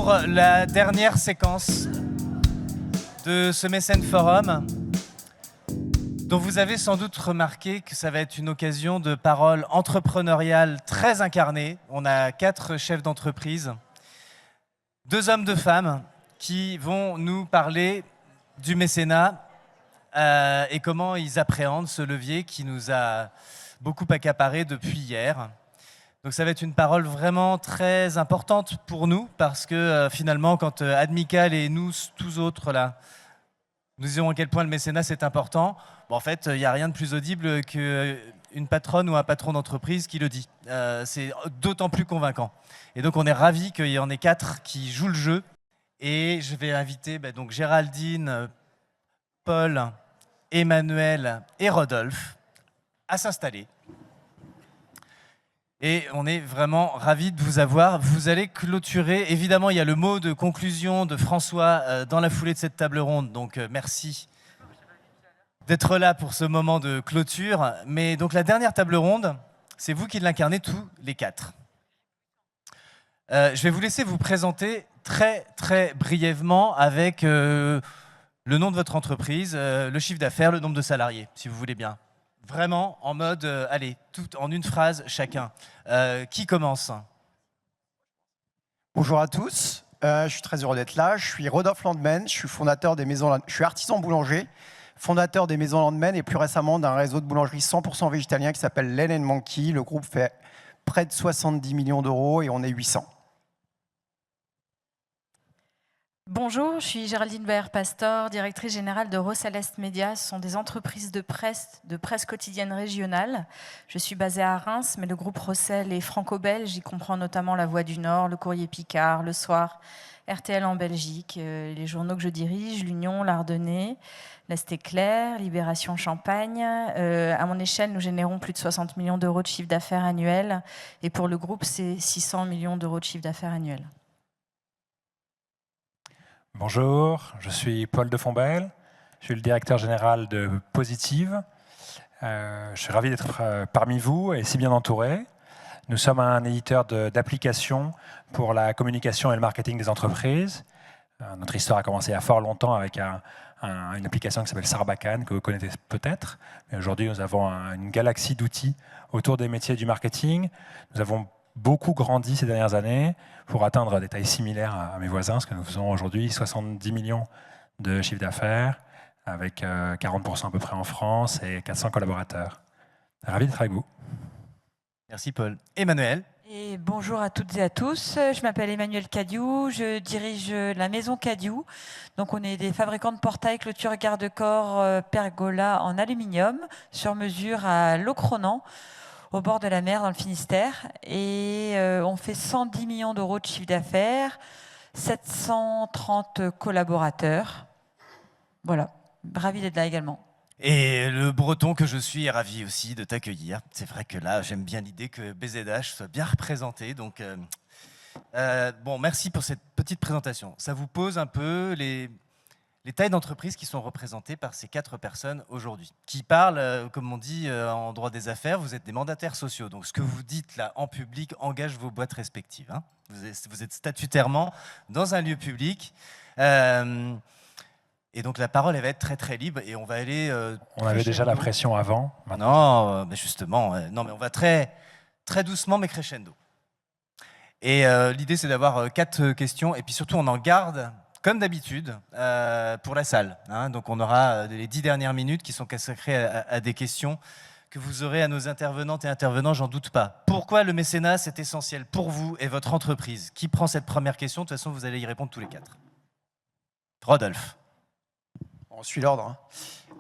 pour la dernière séquence de ce Mécène Forum, dont vous avez sans doute remarqué que ça va être une occasion de paroles entrepreneuriales très incarnées. On a 4 chefs d'entreprise, 2 hommes, 2 femmes, qui vont nous parler du mécénat et comment ils appréhendent ce levier qui nous a beaucoup accaparé depuis hier. Donc ça va être une parole vraiment très importante pour nous parce que finalement, quand Admical et nous, tous autres là, nous disons à quel point le mécénat c'est important, bon, en fait, il n'y a rien de plus audible qu'une patronne ou un patron d'entreprise qui le dit. C'est d'autant plus convaincant. Et donc on est ravis qu'il y en ait 4 qui jouent le jeu. Et je vais inviter donc Géraldine, Paul, Emmanuel et Rodolphe à s'installer. Et on est vraiment ravis de vous avoir. Vous allez clôturer. Évidemment, il y a le mot de conclusion de François dans la foulée de cette table ronde. Donc, merci d'être là pour ce moment de clôture. Mais donc, la dernière table ronde, c'est vous qui l'incarnez tous les 4. Je vais vous laisser vous présenter très, très brièvement avec le nom de votre entreprise, le chiffre d'affaires, le nombre de salariés, si vous voulez bien. Vraiment en mode, allez, tout en une phrase chacun. Qui commence? Bonjour à tous, je suis très heureux d'être là. Je suis Rodolphe Landmen, je suis artisan boulanger, fondateur des Maisons Landmen et plus récemment d'un réseau de boulangeries 100% végétalien qui s'appelle Len & Monkey. Le groupe fait près de 70 millions d'euros et on est 800. Bonjour, je suis Géraldine Baer-Pastor, directrice générale de Rosalest Média. Ce sont des entreprises de presse quotidienne régionale. Je suis basée à Reims, mais le groupe Rossel est franco-belge. Il comprend notamment La Voix du Nord, Le Courrier Picard, Le Soir, RTL en Belgique, les journaux que je dirige, l'Union, l'Ardennais, l'Est éclair, Libération Champagne. À mon échelle, nous générons plus de 60 millions d'euros de chiffre d'affaires annuel. Et pour le groupe, c'est 600 millions d'euros de chiffre d'affaires annuel. Bonjour, je suis Paul de Fombelle, je suis le directeur général de Positive. Je suis ravi d'être parmi vous et si bien entouré. Nous sommes un éditeur d'applications pour la communication et le marketing des entreprises. Notre histoire a commencé il y a fort longtemps avec une application qui s'appelle Sarbacane, que vous connaissez peut-être. Mais aujourd'hui, nous avons une galaxie d'outils autour des métiers du marketing. Nous avons beaucoup grandi ces dernières années pour atteindre des tailles similaires à mes voisins, ce que nous faisons aujourd'hui, 70 millions de chiffre d'affaires, avec 40% à peu près en France et 400 collaborateurs. Ravi d'être avec vous. Merci Paul. Emmanuel. Et bonjour à toutes et à tous, je m'appelle Emmanuel Cadiou, je dirige la maison Cadiou. Donc on est des fabricants de portails, clôtures, garde-corps, pergola en aluminium, sur mesure à Locronan, au bord de la mer dans le Finistère. Et on fait 110 millions d'euros de chiffre d'affaires, 730 collaborateurs. Voilà, ravi d'être là également. Et le breton que je suis est ravi aussi de t'accueillir. C'est vrai que là, j'aime bien l'idée que BZH soit bien représenté. Donc, bon, merci pour cette petite présentation. Ça vous pose un peu les tailles d'entreprise qui sont représentées par ces 4 personnes aujourd'hui, qui parlent, comme on dit en droit des affaires, vous êtes des mandataires sociaux. Donc ce que vous dites là en public engage vos boîtes respectives. Hein. Vous êtes statutairement dans un lieu public. Et donc la parole elle va être très très libre et on va aller... on avait déjà la pression avant. Non, mais justement, non, mais on va très, très doucement mais crescendo. Et l'idée c'est d'avoir 4 questions et puis surtout on en garde... Comme d'habitude, pour la salle. Hein, donc on aura les 10 dernières minutes qui sont consacrées à des questions que vous aurez à nos intervenantes et intervenants, j'en doute pas. Pourquoi le mécénat, c'est essentiel pour vous et votre entreprise? Qui prend cette première question? De toute façon, vous allez y répondre tous les 4. Rodolphe. On suit l'ordre. Hein.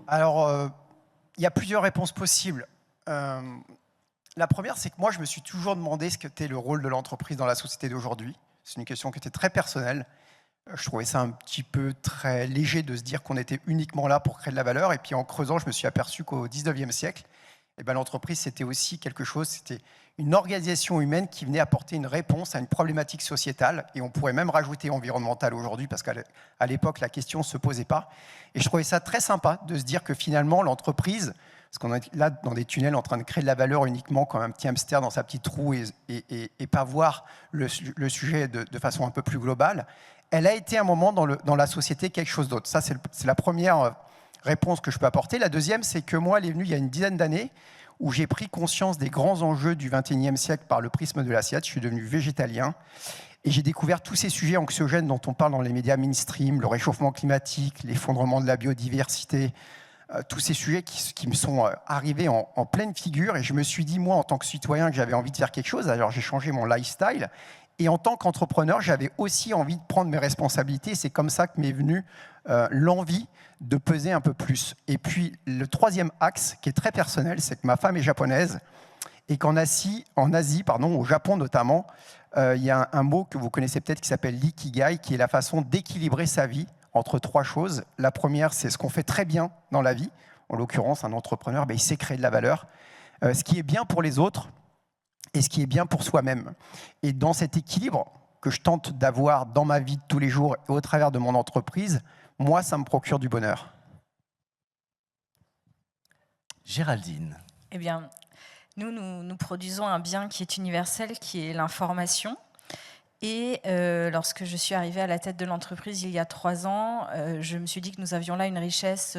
Alors, il y a plusieurs réponses possibles. La première, c'est que moi, je me suis toujours demandé ce qu'était le rôle de l'entreprise dans la société d'aujourd'hui. C'est une question qui était très personnelle. Je trouvais ça un petit peu très léger de se dire qu'on était uniquement là pour créer de la valeur. Et puis en creusant, je me suis aperçu qu'au 19e siècle, l'entreprise, c'était aussi quelque chose, c'était une organisation humaine qui venait apporter une réponse à une problématique sociétale. Et on pourrait même rajouter environnementale aujourd'hui, parce qu'à l'époque, la question ne se posait pas. Et je trouvais ça très sympa de se dire que finalement, l'entreprise, Parce qu'on est là dans des tunnels en train de créer de la valeur uniquement comme un petit hamster dans sa petite roue et pas voir le sujet de façon un peu plus globale. Elle a été un moment dans la société quelque chose d'autre. Ça, c'est la première réponse que je peux apporter. La deuxième, c'est que moi, elle est venue il y a une dizaine d'années où j'ai pris conscience des grands enjeux du XXIe siècle par le prisme de l'assiette. Je suis devenu végétalien et j'ai découvert tous ces sujets anxiogènes dont on parle dans les médias mainstream, le réchauffement climatique, l'effondrement de la biodiversité, tous ces sujets qui me sont arrivés en pleine figure. Et je me suis dit, moi, en tant que citoyen, que j'avais envie de faire quelque chose. Alors, j'ai changé mon lifestyle. Et en tant qu'entrepreneur, j'avais aussi envie de prendre mes responsabilités. C'est comme ça que m'est venue l'envie de peser un peu plus. Et puis, le troisième axe, qui est très personnel, c'est que ma femme est japonaise et qu'en Asie, au Japon notamment, il y a un mot que vous connaissez peut-être qui s'appelle l'ikigai, qui est la façon d'équilibrer sa vie entre trois choses. La première, c'est ce qu'on fait très bien dans la vie. En l'occurrence, un entrepreneur, il sait créer de la valeur. Ce qui est bien pour les autres et ce qui est bien pour soi-même. Et dans cet équilibre que je tente d'avoir dans ma vie de tous les jours et au travers de mon entreprise, moi, ça me procure du bonheur. Géraldine. Eh bien, nous produisons un bien qui est universel, qui est l'information. Et lorsque je suis arrivée à la tête de l'entreprise il y a 3 ans, je me suis dit que nous avions là une richesse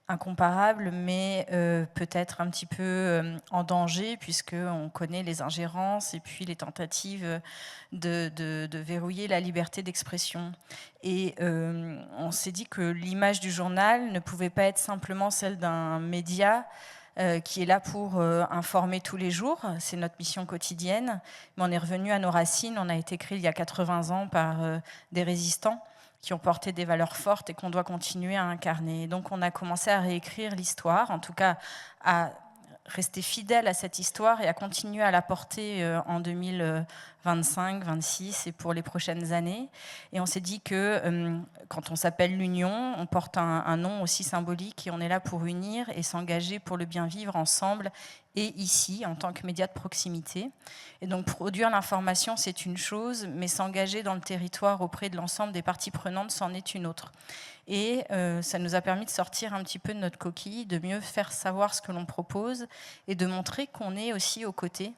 incomparable, mais peut-être un petit peu en danger, puisqu'on connaît les ingérences et puis les tentatives de verrouiller la liberté d'expression. Et on s'est dit que l'image du journal ne pouvait pas être simplement celle d'un média qui est là pour informer tous les jours. C'est notre mission quotidienne. Mais on est revenu à nos racines. On a été créé il y a 80 ans par des résistants qui ont porté des valeurs fortes et qu'on doit continuer à incarner. Et donc on a commencé à réécrire l'histoire, en tout cas à rester fidèle à cette histoire et à continuer à la porter en 2025, 26 et pour les prochaines années. Et on s'est dit que quand on s'appelle l'Union, on porte un nom aussi symbolique et on est là pour unir et s'engager pour le bien vivre ensemble et ici, en tant que média de proximité. Et donc produire l'information, c'est une chose, mais s'engager dans le territoire auprès de l'ensemble des parties prenantes, c'en est une autre. Et ça nous a permis de sortir un petit peu de notre coquille, de mieux faire savoir ce que l'on propose et de montrer qu'on est aussi aux côtés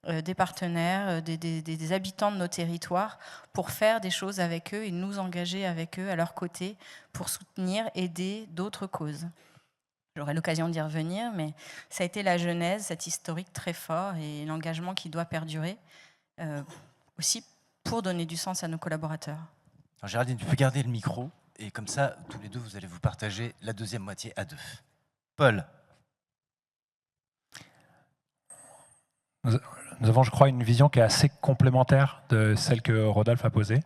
des partenaires, des habitants de nos territoires pour faire des choses avec eux et nous engager avec eux à leur côté pour soutenir, aider d'autres causes. J'aurai l'occasion d'y revenir, mais ça a été la genèse, cet historique très fort et l'engagement qui doit perdurer aussi pour donner du sens à nos collaborateurs. Alors, Géraldine, tu peux garder le micro. Et comme ça, tous les deux, vous allez vous partager la deuxième moitié à 2. Paul. Nous avons, je crois, une vision qui est assez complémentaire de celle que Rodolphe a posée.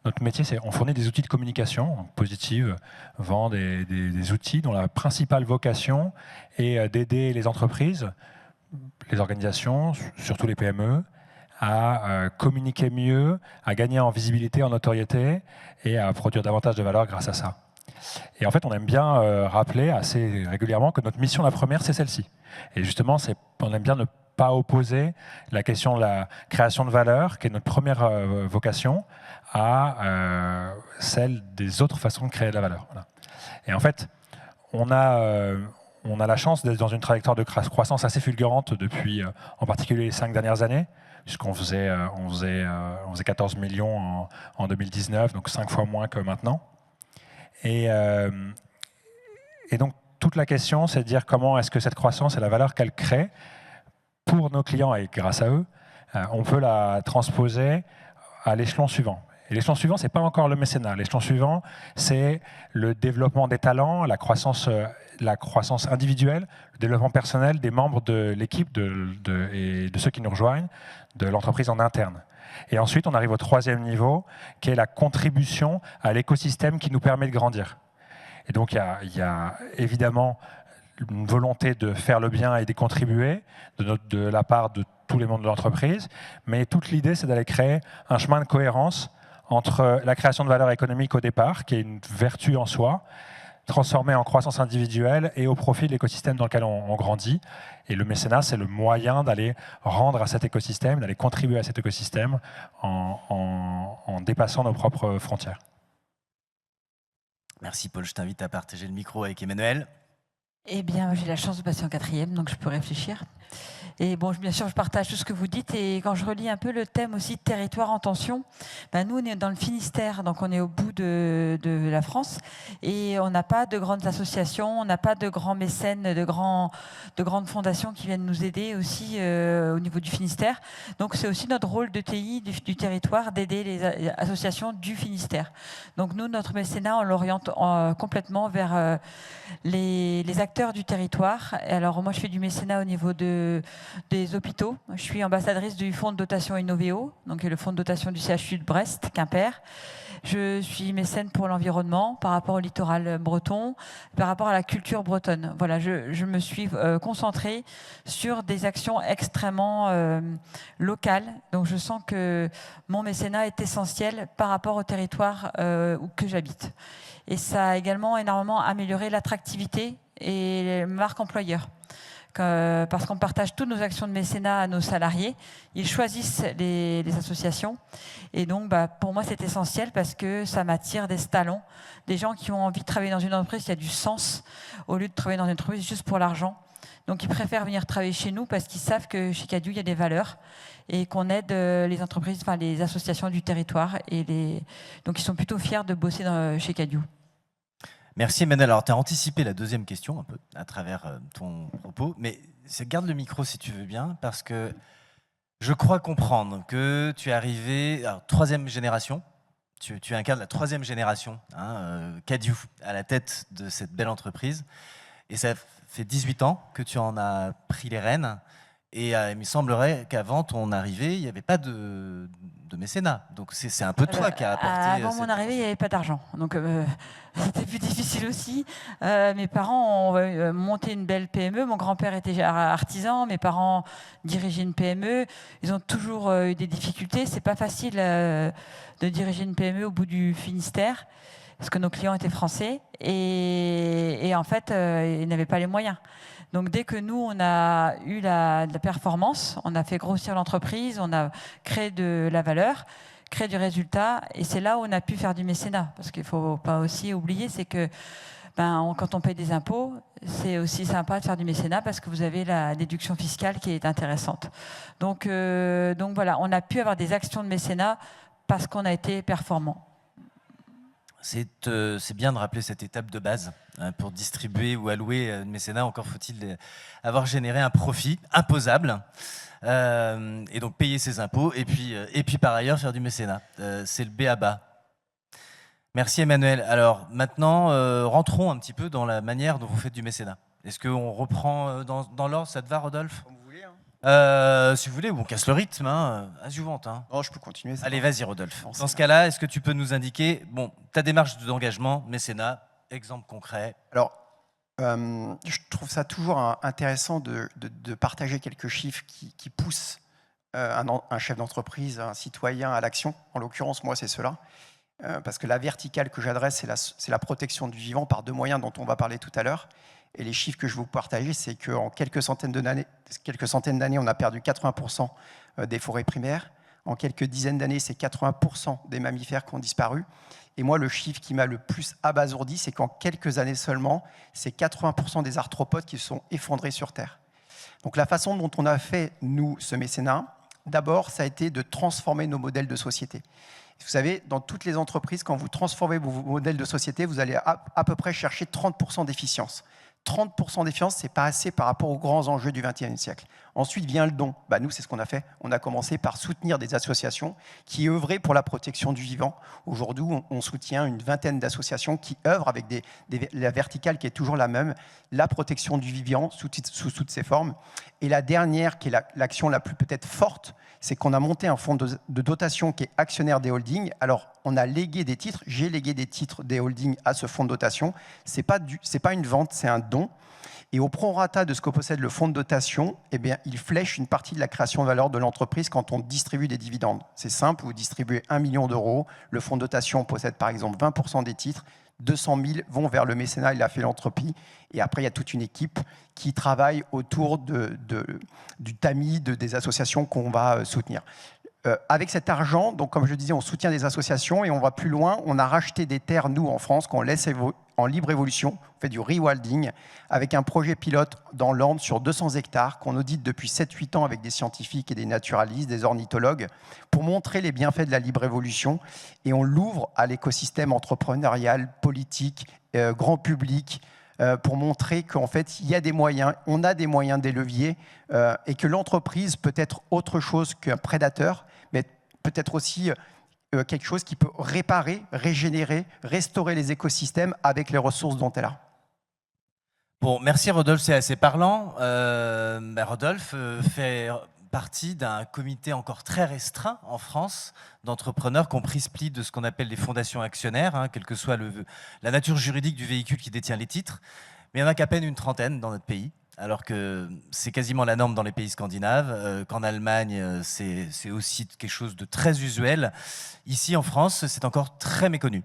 Notre métier, c'est on fournit des outils de communication. Positive vend des outils dont la principale vocation est d'aider les entreprises, les organisations, surtout les PME, à communiquer mieux, à gagner en visibilité, en notoriété et à produire davantage de valeur grâce à ça. Et en fait, on aime bien rappeler assez régulièrement que notre mission, la première, c'est celle-ci. Et justement, on aime bien ne pas opposer la question de la création de valeur, qui est notre première vocation, à celle des autres façons de créer de la valeur. Voilà. Et en fait, on a la chance d'être dans une trajectoire de croissance assez fulgurante depuis, en particulier, les 5 dernières années, puisqu'on faisait 14 millions en 2019, donc 5 fois moins que maintenant. Et donc, toute la question, c'est de dire comment est-ce que cette croissance et la valeur qu'elle crée pour nos clients et grâce à eux, on peut la transposer à l'échelon suivant. Et l'échelon suivant, ce n'est pas encore le mécénat. L'échelon suivant, c'est le développement des talents, la croissance individuelle, le développement personnel des membres de l'équipe et de ceux qui nous rejoignent, de l'entreprise en interne. Et ensuite, on arrive au 3e niveau, qui est la contribution à l'écosystème qui nous permet de grandir. Et donc, il y a évidemment une volonté de faire le bien et d'y contribuer de la part de tous les membres de l'entreprise, mais toute l'idée, c'est d'aller créer un chemin de cohérence entre la création de valeur économique au départ, qui est une vertu en soi, transformée en croissance individuelle et au profit de l'écosystème dans lequel on grandit. Et le mécénat, c'est le moyen d'aller rendre à cet écosystème, d'aller contribuer à cet écosystème en dépassant nos propres frontières. Merci Paul, je t'invite à partager le micro avec Emmanuel. Eh bien, j'ai la chance de passer en 4e, donc je peux réfléchir. Et bon, bien sûr, je partage tout ce que vous dites. Et quand je relis un peu le thème aussi territoire en tension, ben nous, on est dans le Finistère, donc on est au bout de la France. Et on n'a pas de grandes associations, on n'a pas de grands mécènes, de grandes fondations qui viennent nous aider aussi au niveau du Finistère. Donc c'est aussi notre rôle de TI du territoire d'aider les associations du Finistère. Donc nous, notre mécénat, on l'oriente complètement vers les acteurs du territoire. Et alors moi, je fais du mécénat au niveau des hôpitaux. Je suis ambassadrice du fonds de dotation Innovéo, donc le fonds de dotation du CHU de Brest, Quimper. Je suis mécène pour l'environnement par rapport au littoral breton, par rapport à la culture bretonne. Voilà, je me suis concentrée sur des actions extrêmement locales. Donc je sens que mon mécénat est essentiel par rapport au territoire où que j'habite. Et ça a également énormément amélioré l'attractivité et les marques employeurs. Parce qu'on partage toutes nos actions de mécénat à nos salariés. Ils choisissent les associations. Et donc, pour moi, c'est essentiel parce que ça m'attire des talents, des gens qui ont envie de travailler dans une entreprise qui a du sens, au lieu de travailler dans une entreprise juste pour l'argent. Donc, ils préfèrent venir travailler chez nous parce qu'ils savent que chez Cadieux, il y a des valeurs et qu'on aide les entreprises, enfin les associations du territoire. Donc, ils sont plutôt fiers de bosser chez Cadieux. Merci Emmanuel. Alors, tu as anticipé la deuxième question un peu à travers ton propos, mais garde le micro si tu veux bien, parce que je crois comprendre que tu es arrivé, alors, 3e génération, tu incarnes la 3e génération, Cadieux, à la tête de cette belle entreprise, et ça fait 18 ans que tu en as pris les rênes, et il me semblerait qu'avant ton arrivée, il n'y avait pas de mécénat. Donc c'est un peu toi qui as apporté... Avant mon arrivée, il n'y avait pas d'argent. Donc c'était plus difficile aussi. Mes parents ont monté une belle PME. Mon grand-père était artisan. Mes parents dirigeaient une PME. Ils ont toujours eu des difficultés. C'est pas facile de diriger une PME au bout du Finistère, parce que nos clients étaient français. Et en fait, ils n'avaient pas les moyens. Donc dès que nous, on a eu de la performance, on a fait grossir l'entreprise, on a créé de la valeur, créé du résultat, et c'est là où on a pu faire du mécénat. Parce qu'il ne faut pas aussi oublier, c'est que quand on paye des impôts, c'est aussi sympa de faire du mécénat parce que vous avez la déduction fiscale qui est intéressante. Donc voilà, on a pu avoir des actions de mécénat parce qu'on a été performant. C'est bien de rappeler cette étape de base pour distribuer ou allouer le mécénat. Encore faut-il avoir généré un profit imposable et donc payer ses impôts et puis par ailleurs faire du mécénat. C'est le b.a.-ba. Merci Emmanuel. Alors maintenant, rentrons un petit peu dans la manière dont vous faites du mécénat. Est-ce qu'on reprend dans l'ordre? Ça te va, Rodolphe? Comme vous voulez. Si vous voulez, on casse le rythme. Adjuvante. Non, je peux continuer. Allez, vas-y, Rodolphe. Non, dans ce cas-là, est-ce que tu peux nous indiquer ta démarche d'engagement, mécénat, exemple concret? Alors, je trouve ça toujours intéressant de partager quelques chiffres qui poussent un chef d'entreprise, un citoyen à l'action. En l'occurrence, moi, c'est cela. Parce que la verticale que j'adresse, c'est la protection du vivant par 2 moyens dont on va parler tout à l'heure. Et les chiffres que je vais vous partager, c'est qu'en quelques centaines d'années, on a perdu 80% des forêts primaires. En quelques dizaines d'années, c'est 80% des mammifères qui ont disparu. Et moi, le chiffre qui m'a le plus abasourdi, c'est qu'en quelques années seulement, c'est 80% des arthropodes qui se sont effondrés sur Terre. Donc la façon dont on a fait, nous, ce mécénat, d'abord, ça a été de transformer nos modèles de société. Vous savez, dans toutes les entreprises, quand vous transformez vos modèles de société, vous allez à peu près chercher 30% d'efficience. 30% d'efficience, ce n'est pas assez par rapport aux grands enjeux du XXIe siècle. Ensuite vient le don. Nous, c'est ce qu'on a fait. On a commencé par soutenir des associations qui œuvraient pour la protection du vivant. Aujourd'hui, on soutient une vingtaine d'associations qui œuvrent avec la verticale qui est toujours la même, la protection du vivant sous toutes ses formes. Et la dernière, qui est l'action la plus peut-être forte, c'est qu'on a monté un fonds de dotation qui est actionnaire des holdings. Alors, on a légué des titres, j'ai légué des titres des holdings à ce fonds de dotation. Ce n'est pas une vente, c'est un don. Et au prorata de ce que possède le fonds de dotation, il flèche une partie de la création de valeur de l'entreprise quand on distribue des dividendes. C'est simple, vous distribuez 1 million d'euros, le fonds de dotation possède par exemple 20% des titres, 200 000 vont vers le mécénat et la philanthropie. Et après, il y a toute une équipe qui travaille autour du tamis des associations qu'on va soutenir. Avec cet argent, donc comme je disais, on soutient des associations et on va plus loin. On a racheté des terres, nous, en France, qu'on laisse en libre évolution. On fait du rewilding avec un projet pilote dans l'Orne sur 200 hectares qu'on audite depuis 7-8 ans avec des scientifiques et des naturalistes, des ornithologues, pour montrer les bienfaits de la libre évolution. Et on l'ouvre à l'écosystème entrepreneurial, politique, grand public, pour montrer qu'en fait, il y a des moyens, on a des moyens, des leviers, et que l'entreprise peut être autre chose qu'un prédateur, mais peut-être aussi quelque chose qui peut réparer, régénérer, restaurer les écosystèmes avec les ressources dont elle a. Bon, merci Rodolphe, c'est assez parlant. Rodolphe fait partie d'un comité encore très restreint en France d'entrepreneurs qui ont pris split de ce qu'on appelle les fondations actionnaires, hein, quelle que soit la nature juridique du véhicule qui détient les titres. Mais il n'y en a qu'à peine une trentaine dans notre pays, alors que c'est quasiment la norme dans les pays scandinaves, qu'en Allemagne, c'est aussi quelque chose de très usuel. Ici, en France, c'est encore très méconnu.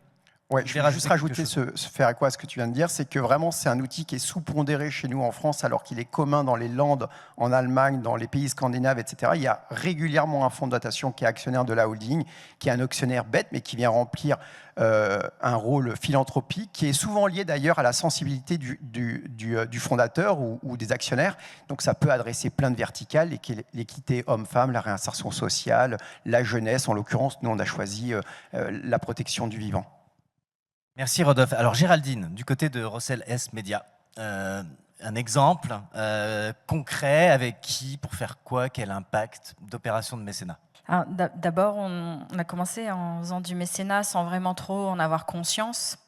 Ouais, je vais juste rajouter faire quoi à ce que tu viens de dire, c'est que vraiment c'est un outil qui est sous-pondéré chez nous en France, alors qu'il est commun dans les Landes, en Allemagne, dans les pays scandinaves, etc. Il y a régulièrement un fonds de dotation qui est actionnaire de la holding, qui est un actionnaire bête, mais qui vient remplir un rôle philanthropique, qui est souvent lié d'ailleurs à la sensibilité du fondateur ou des actionnaires. Donc ça peut adresser plein de verticales, l'équité homme-femme, la réinsertion sociale, la jeunesse. En l'occurrence, nous on a choisi la protection du vivant. Merci Rodolphe. Alors Géraldine, du côté de Rossel S Média, un exemple concret avec qui, pour faire quoi, quel impact d'opération de mécénat? D'abord, on a commencé en faisant du mécénat sans vraiment trop en avoir conscience.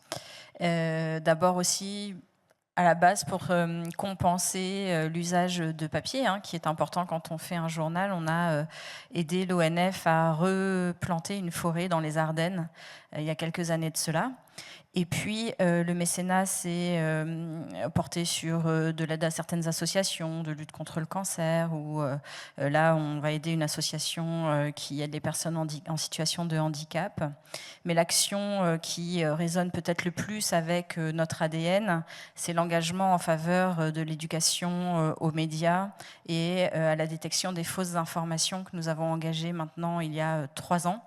D'abord aussi, à la base, pour compenser l'usage de papier, hein, qui est important quand on fait un journal. On a aidé l'ONF à replanter une forêt dans les Ardennes il y a quelques années de cela. Et puis, le mécénat s'est porté sur de l'aide à certaines associations de lutte contre le cancer, ou là, on va aider une association qui aide les personnes en situation de handicap. Mais l'action qui résonne peut-être le plus avec notre ADN, c'est l'engagement en faveur de l'éducation aux médias et à la détection des fausses informations que nous avons engagées maintenant il y a 3 ans.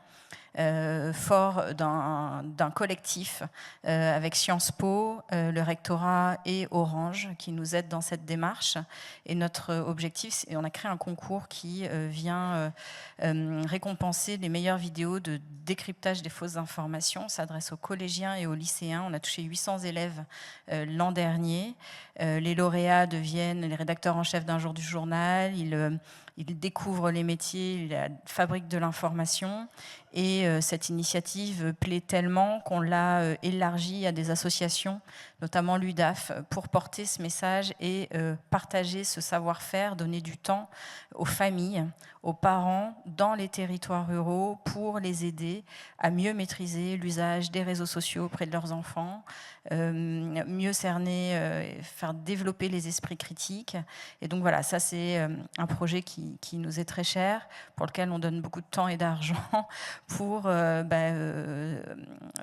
Fort d'un collectif avec Sciences Po, le rectorat et Orange qui nous aident dans cette démarche. Et notre objectif, on a créé un concours qui vient récompenser les meilleures vidéos de décryptage des fausses informations. Ça s'adresse aux collégiens et aux lycéens. On a touché 800 élèves l'an dernier. Les lauréats deviennent les rédacteurs en chef d'un jour du journal. Ils découvrent les métiers, ils fabriquent de l'information. Et cette initiative plaît tellement qu'on l'a élargie à des associations, notamment l'UDAF, pour porter ce message et partager ce savoir-faire, donner du temps aux familles, aux parents dans les territoires ruraux pour les aider à mieux maîtriser l'usage des réseaux sociaux auprès de leurs enfants, mieux cerner, faire développer les esprits critiques. Et donc voilà, ça c'est un projet qui nous est très cher, pour lequel on donne beaucoup de temps et d'argent pour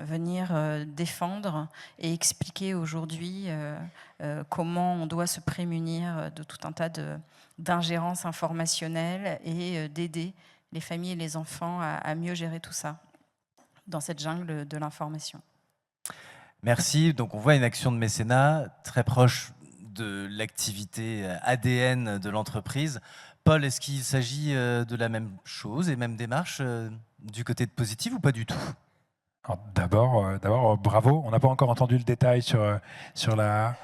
venir défendre et expliquer aujourd'hui comment on doit se prémunir de tout un tas d'ingérences informationnelles et d'aider les familles et les enfants à mieux gérer tout ça dans cette jungle de l'information. Merci. Donc on voit une action de mécénat très proche de l'activité ADN de l'entreprise. Paul, est-ce qu'il s'agit de la même chose et même démarche du côté de Positive ou pas du tout? D'abord, bravo. On n'a pas encore entendu le détail sur la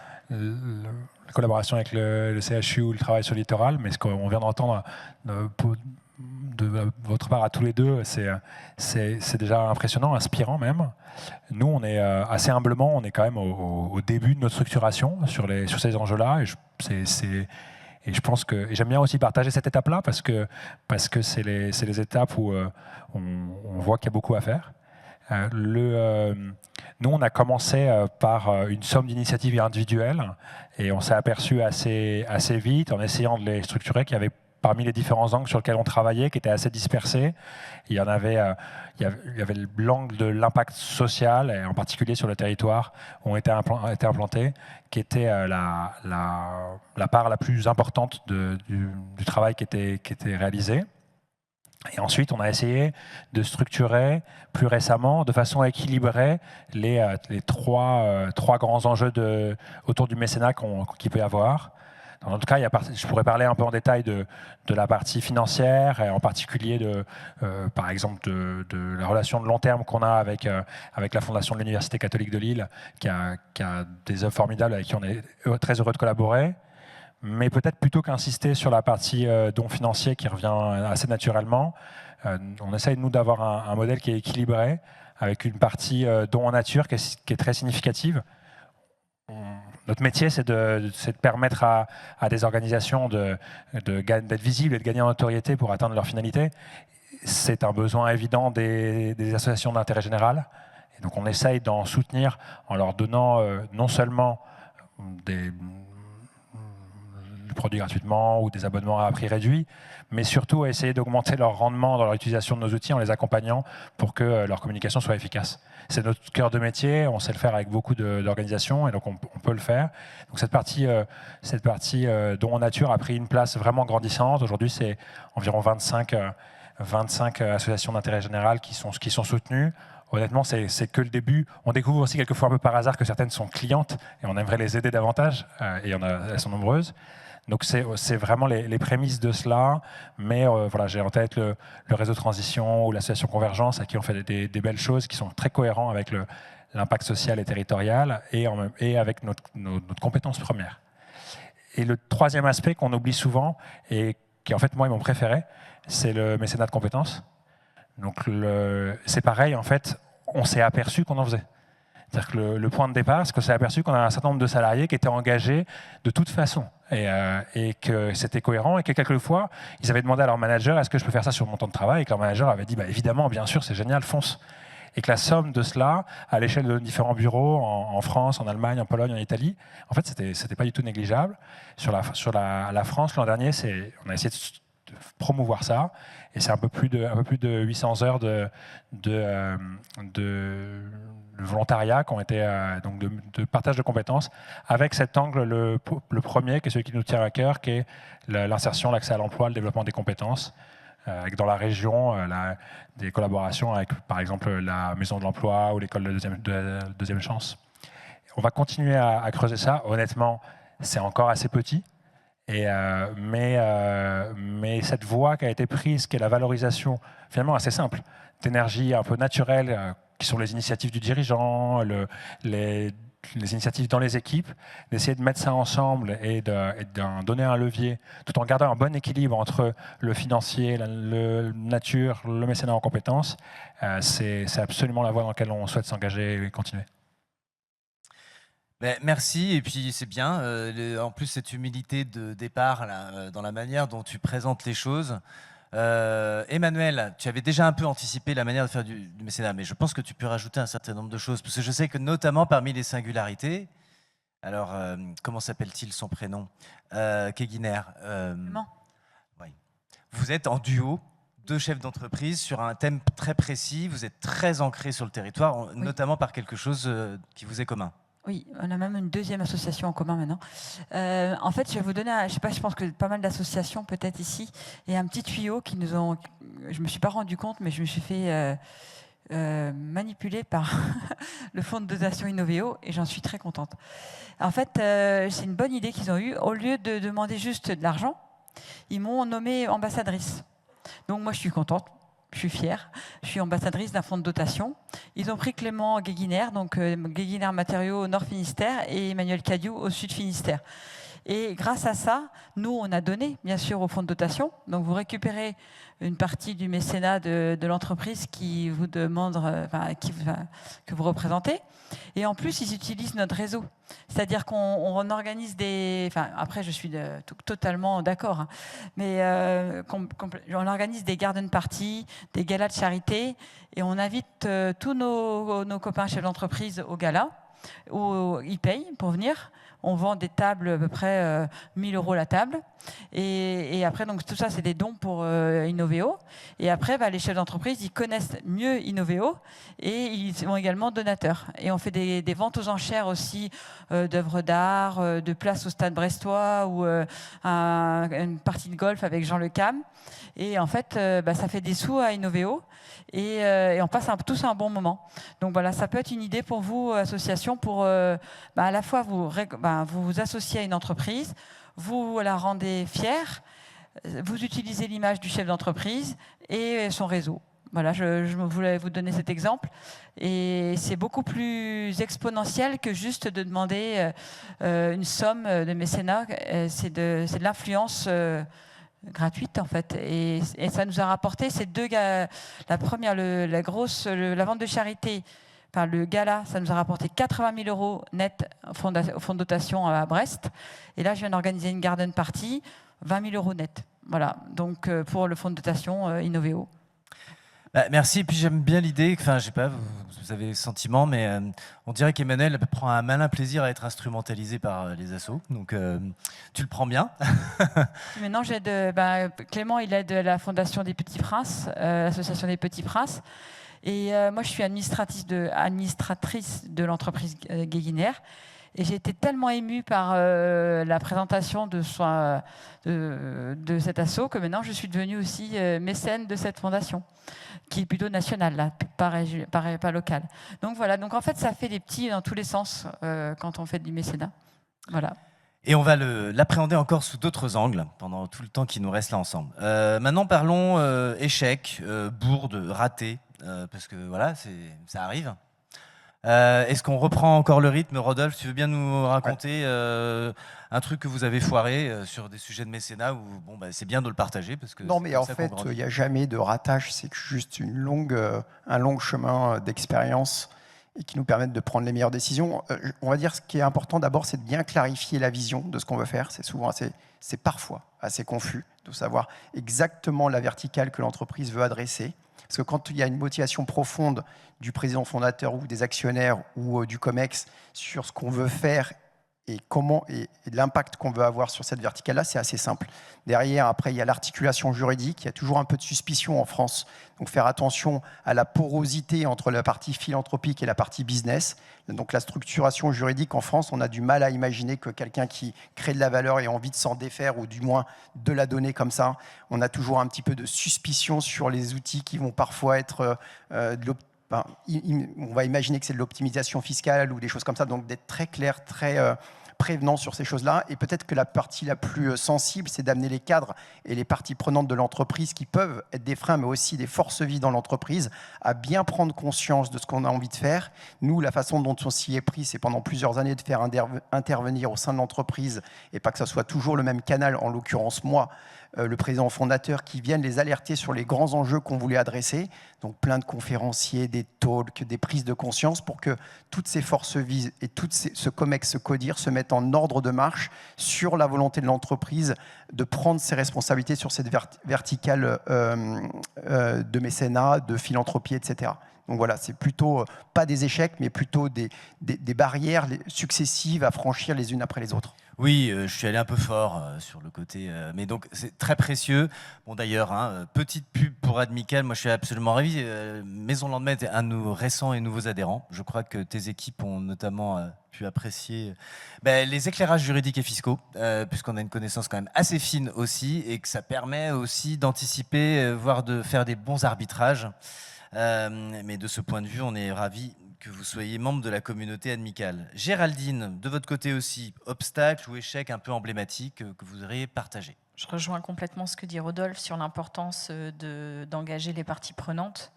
collaboration avec le CHU ou le travail sur le littoral, mais ce qu'on vient d'entendre de votre part à tous les deux, c'est déjà impressionnant, inspirant même. Nous, on est assez humblement, on est quand même au début de notre structuration sur ces enjeux-là. Et je pense que j'aime bien aussi partager cette étape-là parce que c'est les étapes où on voit qu'il y a beaucoup à faire. Nous, on a commencé par une somme d'initiatives individuelles et on s'est aperçu assez vite, en essayant de les structurer, qu'il y avait parmi les différents angles sur lesquels on travaillait, qui étaient assez dispersés. Il y avait l'angle de l'impact social, et en particulier sur le territoire, où ont été implantés, qui était la part la plus importante du travail qui était réalisé. Et ensuite, on a essayé de structurer plus récemment, de façon équilibrée, les trois grands enjeux autour du mécénat qu'il peut y avoir. Dans notre cas, je pourrais parler un peu en détail de la partie financière, et en particulier par exemple de la relation de long terme qu'on a avec la Fondation de l'Université catholique de Lille, qui a des œuvres formidables avec qui on est très heureux de collaborer. Mais peut-être plutôt qu'insister sur la partie don financier qui revient assez naturellement, on essaye, nous, d'avoir un modèle qui est équilibré, avec une partie don en nature qui est très significative. Notre métier, c'est de permettre à des organisations d'être visibles et de gagner en notoriété pour atteindre leur finalité. C'est un besoin évident des associations d'intérêt général. Et donc on essaye d'en soutenir en leur donnant non seulement des produits gratuitement ou des abonnements à prix réduit, mais surtout à essayer d'augmenter leur rendement dans leur utilisation de nos outils en les accompagnant pour que leur communication soit efficace. C'est notre cœur de métier, on sait le faire avec beaucoup d'organisations et donc on peut le faire. Donc cette partie don en nature a pris une place vraiment grandissante. Aujourd'hui, c'est environ 25 associations d'intérêt général qui sont soutenues. Honnêtement, c'est que le début. On découvre aussi quelquefois un peu par hasard que certaines sont clientes et on aimerait les aider davantage, et elles sont nombreuses. Donc c'est vraiment les prémices de cela, mais voilà, j'ai en tête le réseau Transition ou l'association Convergence, à qui on fait des belles choses qui sont très cohérents avec l'impact social et territorial et avec notre compétence première. Et le troisième aspect qu'on oublie souvent, et qui en fait moi est mon préféré, c'est le mécénat de compétences. Donc c'est pareil, en fait, on s'est aperçu qu'on en faisait. C'est-à-dire que le point de départ, c'est qu'on s'est aperçu qu'on a un certain nombre de salariés qui étaient engagés de toute façon et que c'était cohérent et que quelquefois, ils avaient demandé à leur manager « est-ce que je peux faire ça sur mon temps de travail ?» et que leur manager avait dit bah, « évidemment, bien sûr, c'est génial, fonce !» Et que la somme de cela, à l'échelle de différents bureaux, en France, en Allemagne, en Pologne, en Italie, en fait, c'était pas du tout négligeable. Sur la France, l'an dernier, on a essayé de promouvoir ça, et c'est un peu plus de 800 heures de volontariat qui ont été donc de partage de compétences, avec cet angle, le premier, qui est celui qui nous tient à cœur, qui est l'insertion, l'accès à l'emploi, le développement des compétences, avec dans la région des collaborations avec, par exemple, la Maison de l'Emploi ou l'école de deuxième chance. On va continuer à creuser ça. Honnêtement, c'est encore assez petit. Mais cette voie qui a été prise, qui est la valorisation finalement assez simple, d'énergie un peu naturelle, qui sont les initiatives du dirigeant, les initiatives dans les équipes, d'essayer de mettre ça ensemble et d'en donner un levier, tout en gardant un bon équilibre entre le financier, le nature, le mécénat en compétences, c'est absolument la voie dans laquelle on souhaite s'engager et continuer. Ben, merci, et puis c'est bien, en plus cette humilité de départ là, dans la manière dont tu présentes les choses. Emmanuel, tu avais déjà un peu anticipé la manière de faire du mécénat, mais je pense que tu peux rajouter un certain nombre de choses, parce que je sais que notamment parmi les singularités, alors comment s'appelle-t-il son prénom, Keguiner, oui. Vous êtes en duo, deux chefs d'entreprise sur un thème très précis, vous êtes très ancrés sur le territoire, oui, notamment par quelque chose qui vous est commun. Oui, on a même une deuxième association en commun maintenant. En fait, je vais vous donner, je sais pas, je pense que pas mal d'associations peut-être ici, et un petit tuyau qui nous ont, je me suis pas rendu compte, mais je me suis fait manipuler par le fonds de dotation Innovéo, et j'en suis très contente. En fait, c'est une bonne idée qu'ils ont eue. Au lieu de demander juste de l'argent, ils m'ont nommée ambassadrice. Donc moi, je suis contente. Je suis fière. Je suis ambassadrice d'un fonds de dotation. Ils ont pris Clément Guéguiner, donc Guéguiner Matériaux au Nord Finistère, et Emmanuel Cadiou au Sud Finistère. Et grâce à ça, nous, on a donné, bien sûr, au fonds de dotation. Donc, vous récupérez une partie du mécénat de l'entreprise qui vous demande, que vous représentez. Et en plus, ils utilisent notre réseau. C'est-à-dire qu'on organise des... Enfin, après, je suis totalement d'accord. Hein, mais on organise des garden parties, des galas de charité. Et on invite tous nos copains chefs d'entreprise au gala, où ils payent pour venir. On vend des tables à peu près 1 000 € la table. Et après, donc, tout ça, c'est des dons pour Innoveo. Et après, les chefs d'entreprise, ils connaissent mieux Innoveo et ils sont également donateurs. Et on fait des ventes aux enchères aussi d'œuvres d'art, de places au Stade Brestois ou une partie de golf avec Jean Le Cam. Et en fait, ça fait des sous à Innoveo et on passe tous un bon moment. Donc voilà, ça peut être une idée pour vous, association, pour à la fois vous associer à une entreprise, vous la rendez fière, vous utilisez l'image du chef d'entreprise et son réseau. Voilà, je voulais vous donner cet exemple. Et c'est beaucoup plus exponentiel que juste de demander une somme de mécénat. C'est de l'influence gratuite, en fait. Et ça nous a rapporté ces deux gars. La première, la vente de charité, enfin le gala, ça nous a rapporté 80 000 € net au fonds de dotation à Brest. Et là, je viens d'organiser une garden party, 20 000 € net. Voilà, donc pour le fonds de dotation Innoveo. Merci, et puis j'aime bien l'idée, enfin je sais pas, vous avez le sentiment, mais on dirait qu'Emmanuel prend un malin plaisir à être instrumentalisé par les assos, donc tu le prends bien. Maintenant, Clément, il aide la Fondation des Petits Princes, l'association des Petits Princes, et moi je suis administratrice de l'entreprise Guéguinaire. Et j'ai été tellement émue par la présentation de cet asso que maintenant je suis devenue aussi mécène de cette fondation, qui est plutôt nationale, là, pas locale. Donc voilà, donc en fait ça fait des petits dans tous les sens quand on fait du mécénat. Voilà. Et on va l'appréhender encore sous d'autres angles pendant tout le temps qui nous reste là ensemble. Maintenant parlons échec, bourde, raté, parce que voilà, ça arrive. Est-ce qu'on reprend encore le rythme? Rodolphe, tu veux bien nous raconter un truc que vous avez foiré sur des sujets de mécénat où c'est bien de le partager parce que non, mais en fait, il n'y a jamais de ratage, c'est juste un long chemin d'expérience et qui nous permettent de prendre les meilleures décisions. On va dire ce qui est important d'abord, c'est de bien clarifier la vision de ce qu'on veut faire. C'est parfois assez confus de savoir exactement la verticale que l'entreprise veut adresser. Parce que quand il y a une motivation profonde du président fondateur ou des actionnaires ou du COMEX sur ce qu'on veut faire et comment et l'impact qu'on veut avoir sur cette verticale-là, c'est assez simple. Derrière, après, il y a l'articulation juridique. Il y a toujours un peu de suspicion en France. Donc, faire attention à la porosité entre la partie philanthropique et la partie business. Donc, la structuration juridique en France, on a du mal à imaginer que quelqu'un qui crée de la valeur ait envie de s'en défaire ou du moins de la donner comme ça. On a toujours un petit peu de suspicion sur les outils qui vont parfois être on va imaginer que c'est de l'optimisation fiscale ou des choses comme ça. Donc, d'être très clair, très prévenant sur ces choses-là. Et peut-être que la partie la plus sensible, c'est d'amener les cadres et les parties prenantes de l'entreprise qui peuvent être des freins, mais aussi des forces vives dans l'entreprise, à bien prendre conscience de ce qu'on a envie de faire. Nous, la façon dont on s'y est pris, c'est pendant plusieurs années de faire intervenir au sein de l'entreprise, et pas que ça soit toujours le même canal, en l'occurrence moi, le président fondateur, qui viennent les alerter sur les grands enjeux qu'on voulait adresser. Donc plein de conférenciers, des talks, des prises de conscience pour que toutes ces forces vives et tout ce COMEX, ce CODIR se mettent en ordre de marche sur la volonté de l'entreprise de prendre ses responsabilités sur cette verticale de mécénat, de philanthropie, etc. Donc voilà, c'est plutôt pas des échecs, mais plutôt des barrières successives à franchir les unes après les autres. Oui, je suis allé un peu fort sur le côté, mais donc c'est très précieux. Bon d'ailleurs, petite pub pour Admical, moi je suis absolument ravi. Maison Landmet est un de nos récents et nouveaux adhérents. Je crois que tes équipes ont notamment pu apprécier les éclairages juridiques et fiscaux, puisqu'on a une connaissance quand même assez fine aussi, et que ça permet aussi d'anticiper, voire de faire des bons arbitrages. Mais de ce point de vue, on est ravis que vous soyez membre de la communauté Admical. Géraldine, de votre côté aussi, obstacle ou échec un peu emblématique que vous auriez partagé? Je rejoins complètement ce que dit Rodolphe sur l'importance d'engager les parties prenantes.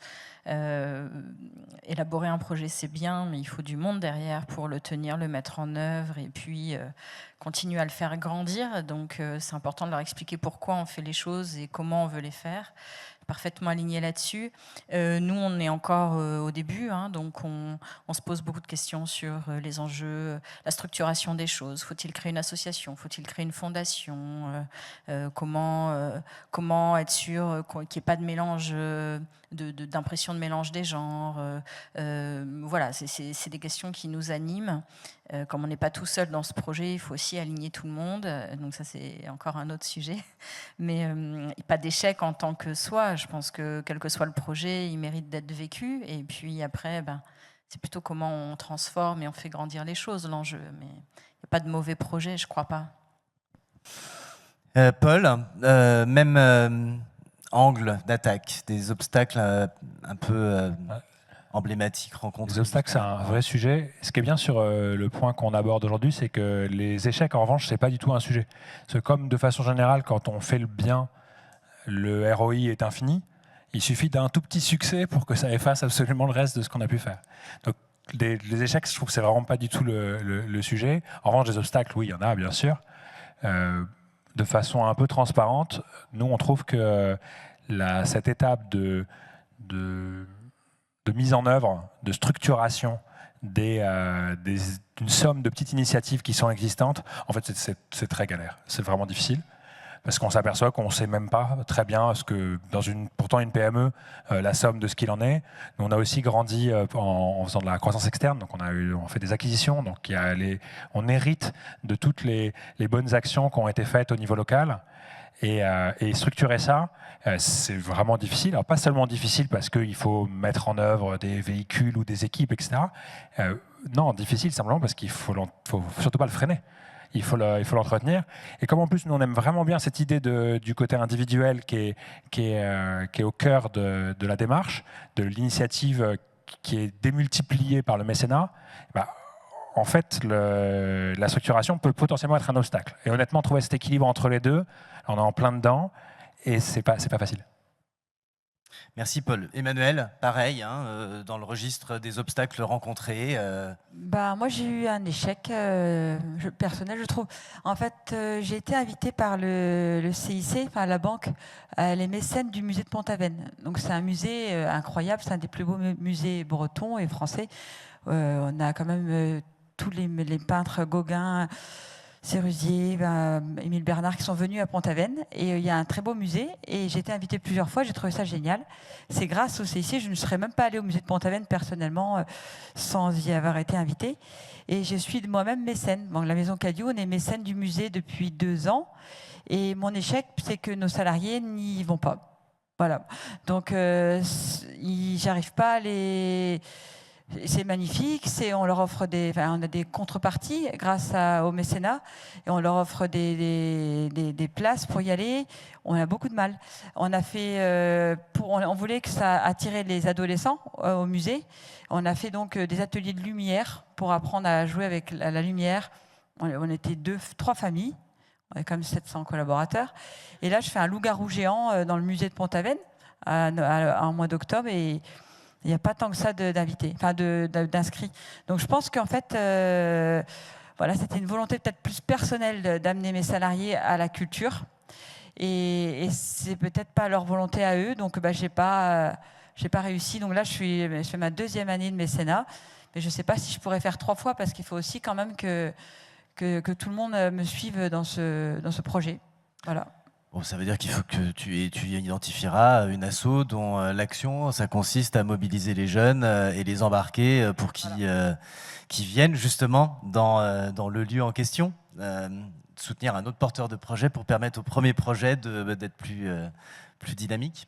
Élaborer un projet, c'est bien, mais il faut du monde derrière pour le tenir, le mettre en œuvre et puis continuer à le faire grandir. Donc c'est important de leur expliquer pourquoi on fait les choses et comment on veut les faire. Parfaitement aligné là-dessus. Nous, on est encore au début, donc on se pose beaucoup de questions sur les enjeux, la structuration des choses. Faut-il créer une association? Faut-il créer une fondation? Comment être sûr qu'il n'y ait pas de mélange d'impression de mélange des genres. Voilà, c'est des questions qui nous animent. Comme on n'est pas tout seul dans ce projet, il faut aussi aligner tout le monde. Donc ça, c'est encore un autre sujet. Mais pas d'échec en tant que soi. Je pense que quel que soit le projet, il mérite d'être vécu. Et puis après, c'est plutôt comment on transforme et on fait grandir les choses, l'enjeu. Mais il n'y a pas de mauvais projet, je ne crois pas. Paul, même angle d'attaque, des obstacles un peu emblématiques rencontrés. Les obstacles, c'est un vrai sujet. Ce qui est bien sur le point qu'on aborde aujourd'hui, c'est que les échecs, en revanche, c'est pas du tout un sujet. C'est comme de façon générale, quand on fait le bien, le ROI est infini. Il suffit d'un tout petit succès pour que ça efface absolument le reste de ce qu'on a pu faire. Donc, les échecs, je trouve que c'est vraiment pas du tout le sujet. En revanche, des obstacles, oui, il y en a, bien sûr. De façon un peu transparente, nous, on trouve que cette étape de mise en œuvre, de structuration d'une somme de petites initiatives qui sont existantes, en fait, c'est très galère. C'est vraiment difficile. Parce qu'on s'aperçoit qu'on ne sait même pas très bien ce que, pourtant une PME, la somme de ce qu'il en est. Nous, on a aussi grandi en faisant de la croissance externe, donc on fait des acquisitions, donc on hérite de toutes les bonnes actions qui ont été faites au niveau local. Et structurer ça, c'est vraiment difficile. Alors pas seulement difficile parce qu'il faut mettre en œuvre des véhicules ou des équipes, etc. Non, difficile simplement parce qu'il faut surtout pas le freiner. Il faut l'entretenir. Et comme en plus, nous, on aime vraiment bien cette idée du côté individuel qui est au cœur de la démarche, de l'initiative qui est démultipliée par le mécénat, en fait, la structuration peut potentiellement être un obstacle. Et honnêtement, trouver cet équilibre entre les deux, on est en plein dedans, et c'est pas facile. Merci Paul. Emmanuel, pareil, dans le registre des obstacles rencontrés. Moi, j'ai eu un échec personnel, je trouve. En fait, j'ai été invitée par le CIC, enfin la banque, les mécènes du musée de Pont-Aven. Donc, c'est un musée incroyable, c'est un des plus beaux musées bretons et français. On a quand même tous les peintres Gauguin, Sérusier, Émile Bernard qui sont venus à Pont-Aven, et il y a un très beau musée, et j'ai été invitée plusieurs fois, j'ai trouvé ça génial. C'est grâce au CIC, je ne serais même pas allée au musée de Pont-Aven personnellement sans y avoir été invitée, et je suis moi-même mécène. Bon, la Maison Cadiou, on est mécène du musée depuis 2 ans, et mon échec, c'est que nos salariés n'y vont pas. Voilà, donc j'arrive pas à les... C'est magnifique, on leur offre on a des contreparties grâce au mécénat, et on leur offre des places pour y aller. On a beaucoup de mal. On a fait, on voulait que ça attire les adolescents au musée. On a fait donc des ateliers de lumière pour apprendre à jouer avec la lumière. On était 3 familles, on est quand même 700 collaborateurs. Et là, je fais un loup-garou géant dans le musée de Pont-Aven en mois d'octobre, et il n'y a pas tant que ça d'invités, enfin d'inscrits. Donc je pense qu'en fait, voilà, c'était une volonté peut-être plus personnelle d'amener mes salariés à la culture. Et c'est peut-être pas leur volonté à eux, donc j'ai pas réussi. Donc là, je fais ma 2e année de mécénat, mais je ne sais pas si je pourrais faire 3 fois, parce qu'il faut aussi quand même que tout le monde me suive dans ce projet. Voilà. Bon, ça veut dire qu'il faut que tu identifieras une asso dont l'action, ça consiste à mobiliser les jeunes et les embarquer pour qu'ils viennent justement dans le lieu en question, soutenir un autre porteur de projet pour permettre au premier projet d'être plus dynamique.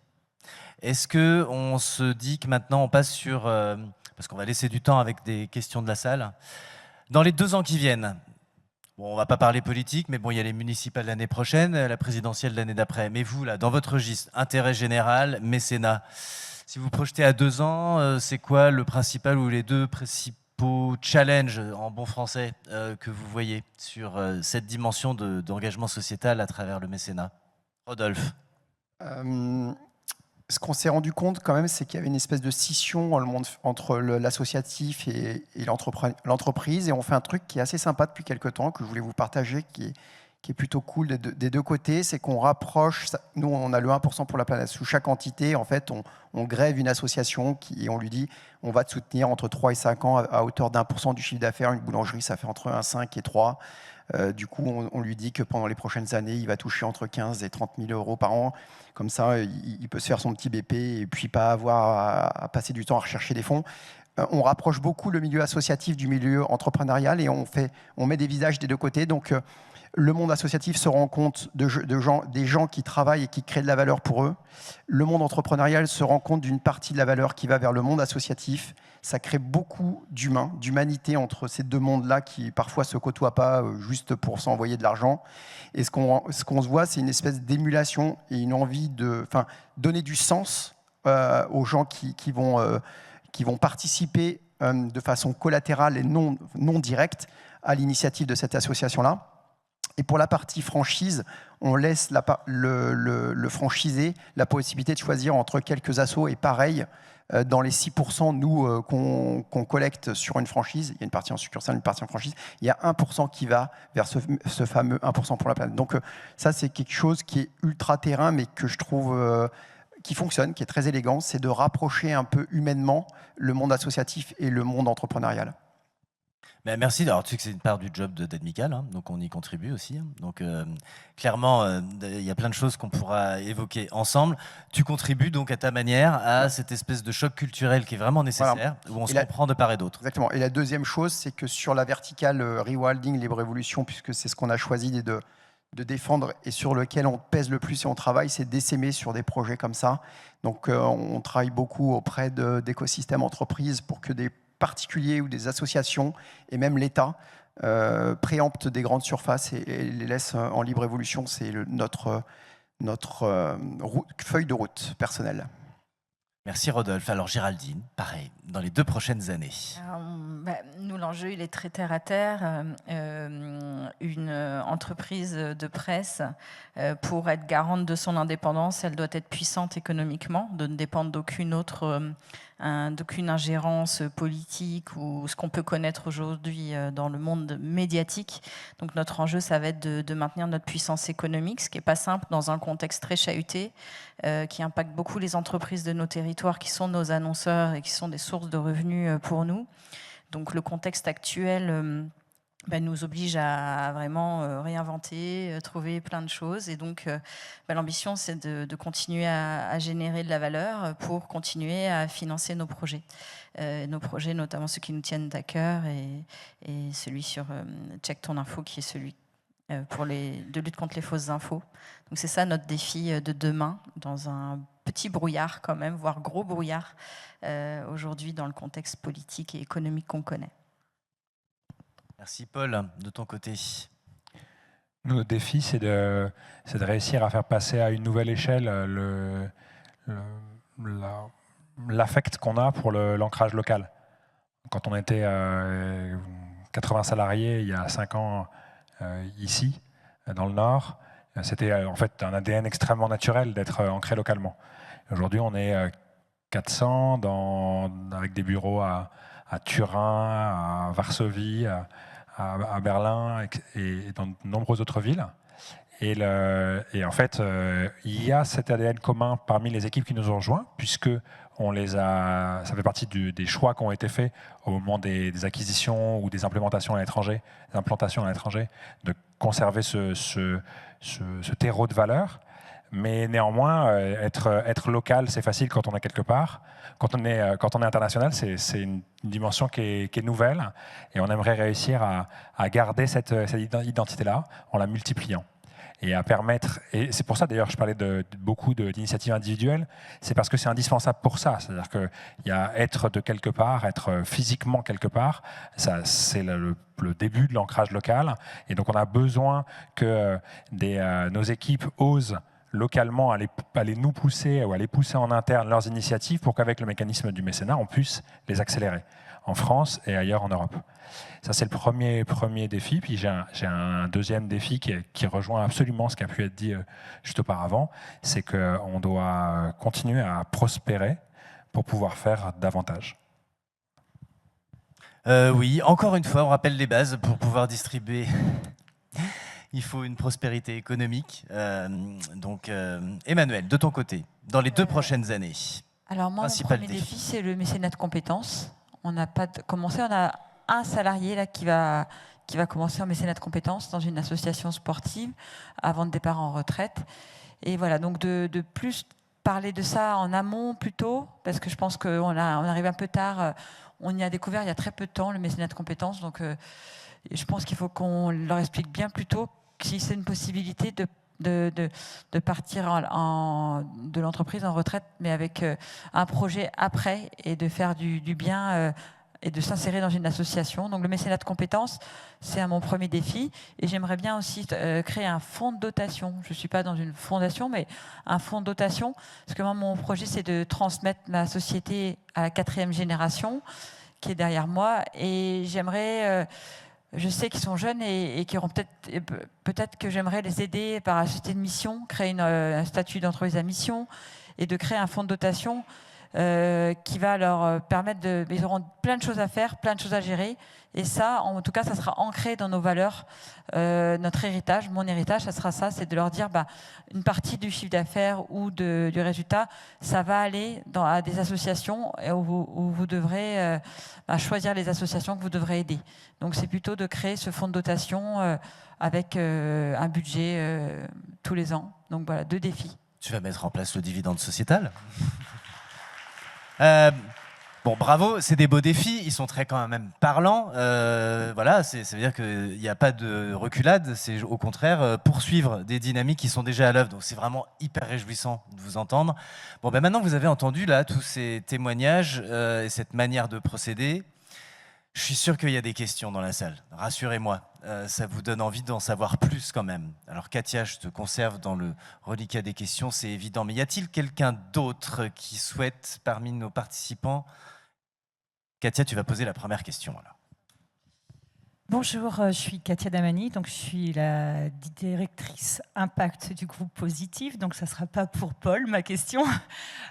Est-ce qu'on se dit que maintenant on passe sur... parce qu'on va laisser du temps avec des questions de la salle. Dans les 2 ans qui viennent, bon, on ne va pas parler politique, mais bon, il y a les municipales l'année prochaine, la présidentielle l'année d'après. Mais vous, là, dans votre registre, intérêt général, mécénat, si vous projetez à 2 ans, c'est quoi le principal ou les 2 principaux challenges, en bon français, que vous voyez sur cette dimension d'engagement sociétal à travers le mécénat? Rodolphe. Ce qu'on s'est rendu compte quand même, c'est qu'il y avait une espèce de scission dans le monde entre l'associatif et l'entreprise. Et on fait un truc qui est assez sympa depuis quelques temps, que je voulais vous partager, qui est plutôt cool des 2 côtés. C'est qu'on rapproche, nous on a le 1% pour la planète. Sous chaque entité, en fait, on grève une association et on lui dit on va te soutenir entre 3 et 5 ans à hauteur d'1% du chiffre d'affaires. Une boulangerie, ça fait entre 1,5 et 3. Du coup, on lui dit que pendant les prochaines années, il va toucher entre 15 et 30 000 euros par an. Comme ça, il peut se faire son petit BP et puis pas avoir à passer du temps à rechercher des fonds. On rapproche beaucoup le milieu associatif du milieu entrepreneurial et on met des visages des deux côtés. Donc, le monde associatif se rend compte des gens qui travaillent et qui créent de la valeur pour eux. Le monde entrepreneurial se rend compte d'une partie de la valeur qui va vers le monde associatif. Ça crée beaucoup d'humanité entre ces deux mondes-là qui parfois se côtoient pas juste pour s'envoyer de l'argent. Et ce qu'on se voit, c'est une espèce d'émulation et une envie de donner du sens aux gens qui vont participer de façon collatérale et non directe à l'initiative de cette association-là. Et pour la partie franchise, on laisse le franchisé la possibilité de choisir entre quelques assos et pareil, dans les 6% nous qu'on collecte sur une franchise, il y a une partie en succursale, une partie en franchise, il y a 1% qui va vers ce fameux 1% pour la planète. Donc ça, c'est quelque chose qui est ultra terrain, mais que je trouve qui fonctionne, qui est très élégant, c'est de rapprocher un peu humainement le monde associatif et le monde entrepreneurial. Ben merci. Alors, tu sais que c'est une part du job d'Admical, hein, donc on y contribue aussi. Hein. Donc, clairement, il y a plein de choses qu'on pourra évoquer ensemble. Tu contribues donc à ta manière à cette espèce de choc culturel qui est vraiment nécessaire, où on se comprend de part et d'autre. Exactement. Et la deuxième chose, c'est que sur la verticale rewilding, libre évolution, puisque c'est ce qu'on a choisi de défendre et sur lequel on pèse le plus et on travaille, c'est d'essaimer sur des projets comme ça. Donc, on travaille beaucoup auprès d'écosystèmes entreprises pour que des particuliers ou des associations et même l'État préemptent des grandes surfaces et les laissent en libre évolution. C'est notre feuille de route personnelle. Merci Rodolphe. Alors Géraldine, pareil, dans les 2 prochaines années. Nous, l'enjeu, il est très terre à terre. Une entreprise de presse, pour être garante de son indépendance, elle doit être puissante économiquement, de ne dépendre d'aucune ingérence politique ou ce qu'on peut connaître aujourd'hui dans le monde médiatique. Donc notre enjeu, ça va être de maintenir notre puissance économique, ce qui n'est pas simple dans un contexte très chahuté, qui impacte beaucoup les entreprises de nos territoires, qui sont nos annonceurs et qui sont des sources de revenus pour nous. Donc le contexte actuel nous oblige à vraiment réinventer, trouver plein de choses. Et donc l'ambition, c'est de continuer à générer de la valeur pour continuer à financer nos projets. Nos projets, notamment ceux qui nous tiennent à cœur, et celui sur Check Ton Info, qui est celui de lutte contre les fausses infos. Donc c'est ça notre défi de demain, dans un petit brouillard quand même, voire gros brouillard, aujourd'hui dans le contexte politique et économique qu'on connaît. Merci Paul, de ton côté. Nous, notre défi, c'est de réussir à faire passer à une nouvelle échelle l'affect qu'on a pour l'ancrage local. Quand on était 80 salariés il y a 5 ans ici, dans le Nord, c'était en fait un ADN extrêmement naturel d'être ancré localement. Aujourd'hui, on est 400 avec des bureaux à Turin, à Varsovie, à Berlin et dans de nombreuses autres villes. Et en fait, il y a cet ADN commun parmi les équipes qui nous ont rejoints, puisque ça fait partie des choix qui ont été faits au moment des acquisitions ou des implantations à l'étranger, de conserver ce terreau de valeur. Mais néanmoins, être local, c'est facile quand on est quelque part. Quand on est international, c'est une dimension qui est nouvelle. Et on aimerait réussir à garder cette identité-là en la multipliant. Et à permettre, et c'est pour ça d'ailleurs je parlais beaucoup d'initiatives individuelles, c'est parce que c'est indispensable pour ça. C'est-à-dire qu'il y a être de quelque part, être physiquement quelque part, c'est le début de l'ancrage local. Et donc on a besoin que nos équipes osent localement aller nous pousser ou aller pousser en interne leurs initiatives pour qu'avec le mécanisme du mécénat, on puisse les accélérer en France et ailleurs en Europe. Ça, c'est le premier défi. Puis j'ai un deuxième défi qui rejoint absolument ce qui a pu être dit juste auparavant, c'est qu'on doit continuer à prospérer pour pouvoir faire davantage. Oui, encore une fois, on rappelle les bases pour pouvoir distribuer. Il faut une prospérité économique. Donc, Emmanuel, de ton côté, dans les 2 prochaines années. Alors moi, mon premier défi, c'est le mécénat de compétences. On n'a pas commencé, on a un salarié là qui va qui va commencer en mécénat de compétences dans une association sportive avant le départ en retraite. Et voilà, donc de plus parler de ça en amont plutôt, parce que je pense qu'on arrive un peu tard. On y a découvert il y a très peu de temps le mécénat de compétences, donc je pense qu'il faut qu'on leur explique bien plus tôt si c'est une possibilité de partir de l'entreprise en retraite, mais avec un projet après et de faire du bien et de s'insérer dans une association. Donc le mécénat de compétences, c'est mon premier défi. Et j'aimerais bien aussi créer un fonds de dotation. Je ne suis pas dans une fondation, mais un fonds de dotation. Parce que moi, mon projet, c'est de transmettre ma société à la 4e génération qui est derrière moi. Et j'aimerais... je sais qu'ils sont jeunes et qui auront peut-être que j'aimerais les aider par la société de mission, créer un statut d'entreprise à mission et de créer un fonds de dotation qui va leur permettre ils auront plein de choses à faire, plein de choses à gérer. Et ça, en tout cas, ça sera ancré dans nos valeurs. Notre héritage, mon héritage, ça sera ça, c'est de leur dire une partie du chiffre d'affaires ou du résultat, ça va aller à des associations où vous devrez choisir les associations que vous devrez aider. Donc c'est plutôt de créer ce fonds de dotation avec un budget tous les ans. Donc voilà, 2 défis. Tu vas mettre en place le dividende sociétal. Bon, bravo, c'est des beaux défis, ils sont très quand même parlants. Voilà, ça veut dire qu'il n'y a pas de reculade, c'est au contraire poursuivre des dynamiques qui sont déjà à l'œuvre. Donc c'est vraiment hyper réjouissant de vous entendre. Bon, maintenant que vous avez entendu là tous ces témoignages et cette manière de procéder, je suis sûr qu'il y a des questions dans la salle. Rassurez-moi, ça vous donne envie d'en savoir plus quand même. Alors Katia, je te conserve dans le reliquat des questions, c'est évident. Mais y a-t-il quelqu'un d'autre qui souhaite, parmi nos participants? Katia, tu vas poser la première question. Alors. Bonjour, je suis Katia Damani, donc je suis la directrice impact du groupe Positif, donc ça ne sera pas pour Paul ma question.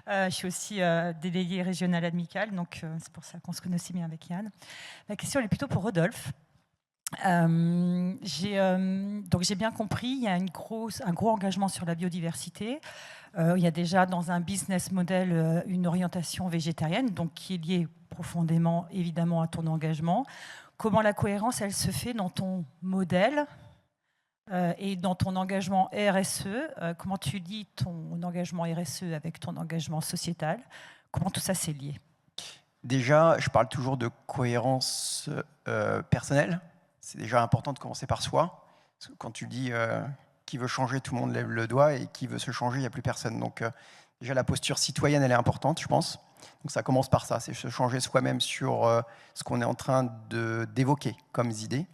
Je suis aussi déléguée régionale amicale, donc c'est pour ça qu'on se connaît aussi bien avec Yann. La question elle est plutôt pour Rodolphe. Donc j'ai bien compris, il y a un gros engagement sur la biodiversité. Il y a déjà dans un business model une orientation végétarienne, donc qui est liée profondément évidemment à ton engagement. Comment la cohérence, elle se fait dans ton modèle et dans ton engagement RSE? Comment tu lis ton engagement RSE avec ton engagement sociétal? Comment tout ça s'est lié? Déjà, je parle toujours de cohérence personnelle. C'est déjà important de commencer par soi. Parce que quand tu dis qui veut changer, tout le monde lève le doigt, et qui veut se changer, il n'y a plus personne. Donc déjà, la posture citoyenne, elle est importante, je pense. Donc ça commence par ça, c'est se changer soi-même sur ce qu'on est en train d'évoquer comme idée.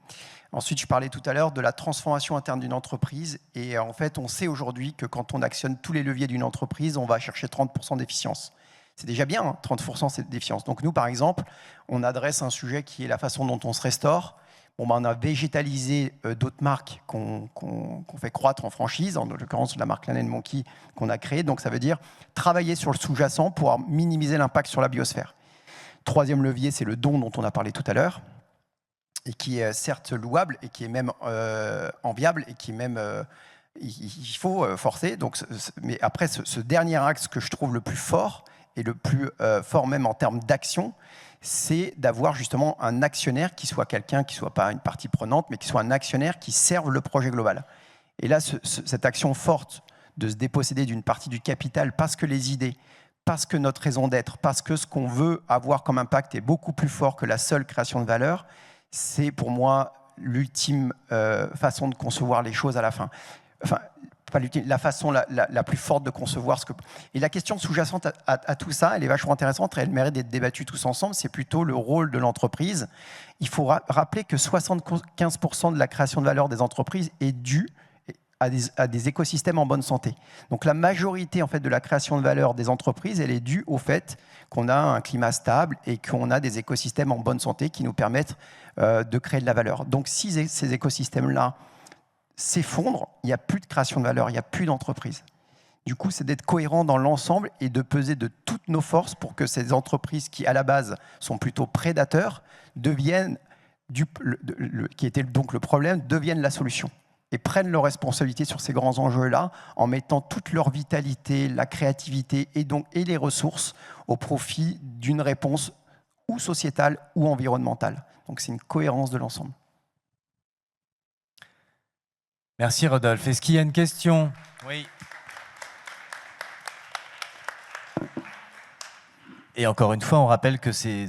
Ensuite, je parlais tout à l'heure de la transformation interne d'une entreprise. Et en fait, on sait aujourd'hui que quand on actionne tous les leviers d'une entreprise, on va chercher 30% d'efficience. C'est déjà bien, hein, 30% d'efficience. Donc nous, par exemple, on adresse un sujet qui est la façon dont on se restaure. On a végétalisé d'autres marques qu'on fait croître en franchise, en l'occurrence la marque Lane & Monkey qu'on a créée. Donc ça veut dire travailler sur le sous-jacent pour minimiser l'impact sur la biosphère. Troisième levier, c'est le don dont on a parlé tout à l'heure, et qui est certes louable, et qui est même enviable, et qui est même... il faut forcer. Donc, mais après, ce dernier axe que je trouve le plus fort, et le plus fort même en termes d'action, c'est d'avoir justement un actionnaire qui soit quelqu'un qui ne soit pas une partie prenante, mais qui soit un actionnaire qui serve le projet global. Et là, cette action forte de se déposséder d'une partie du capital parce que les idées, parce que notre raison d'être, parce que ce qu'on veut avoir comme impact est beaucoup plus fort que la seule création de valeur, c'est pour moi l'ultime façon de concevoir les choses à la fin. Enfin, pas la façon la plus forte de concevoir ce que... Et la question sous-jacente à tout ça, elle est vachement intéressante et elle mérite d'être débattue tous ensemble, c'est plutôt le rôle de l'entreprise. Il faut rappeler que 75% de la création de valeur des entreprises est due à des écosystèmes en bonne santé. Donc la majorité en fait, de la création de valeur des entreprises, elle est due au fait qu'on a un climat stable et qu'on a des écosystèmes en bonne santé qui nous permettent de créer de la valeur. Donc si ces écosystèmes-là s'effondrent, il n'y a plus de création de valeur, il n'y a plus d'entreprise. Du coup, c'est d'être cohérent dans l'ensemble et de peser de toutes nos forces pour que ces entreprises qui, à la base, sont plutôt prédateurs, deviennent, qui était donc le problème, deviennent la solution et prennent leurs responsabilités sur ces grands enjeux-là en mettant toute leur vitalité, la créativité et les ressources au profit d'une réponse ou sociétale ou environnementale. Donc c'est une cohérence de l'ensemble. Merci Rodolphe. Est-ce qu'il y a une question? Oui. Et encore une fois, on rappelle que c'est